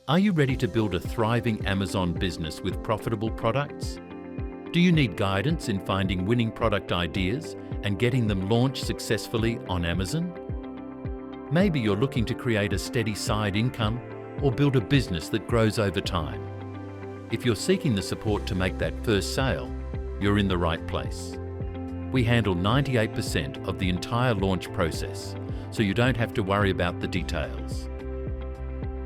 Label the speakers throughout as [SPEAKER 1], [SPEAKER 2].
[SPEAKER 1] Are you ready to build a thriving Amazon business with profitable products? Do you need guidance in finding winning product ideas and getting them launched successfully on Amazon? Maybe you're looking to create a steady side income or build a business that grows over time. If you're seeking the support to make that first sale, you're in the right place. We handle 98% of the entire launch process, so you don't have to worry about the details.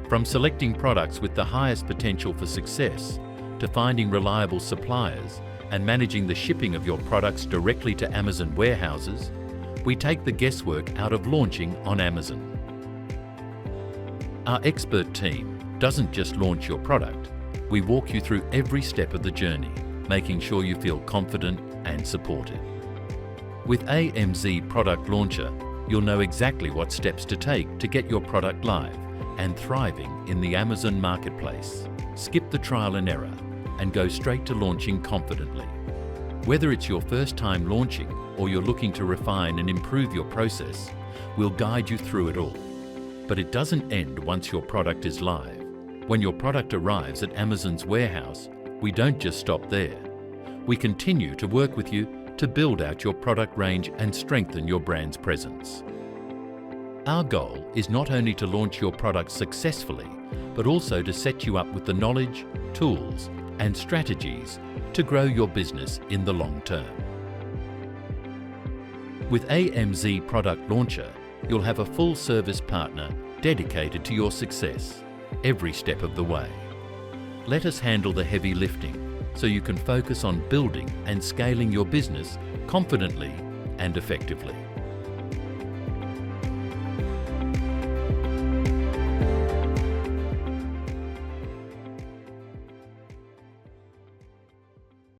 [SPEAKER 1] From selecting products with the highest potential for success, to finding reliable suppliers and managing the shipping of your products directly to Amazon warehouses, we take the guesswork out of launching on Amazon. Our expert team doesn't just launch your product, we walk you through every step of the journey, making sure you feel confident and supported. With AMZ Product Launcher, you'll know exactly what steps to take to get your product live and thriving in the Amazon marketplace. Skip the trial and error and go straight to launching confidently. Whether it's your first time launching or you're looking to refine and improve your process, we'll guide you through it all. But it doesn't end once your product is live. When your product arrives at Amazon's warehouse, we don't just stop there. We continue to work with you to build out your product range and strengthen your brand's presence. Our goal is not only to launch your product successfully, but also to set you up with the knowledge, tools, and strategies to grow your business in the long term. With AMZ Product Launcher, you'll have a full-service partner dedicated to your success every step of the way. Let us handle the heavy lifting so you can focus on building and scaling your business confidently and effectively.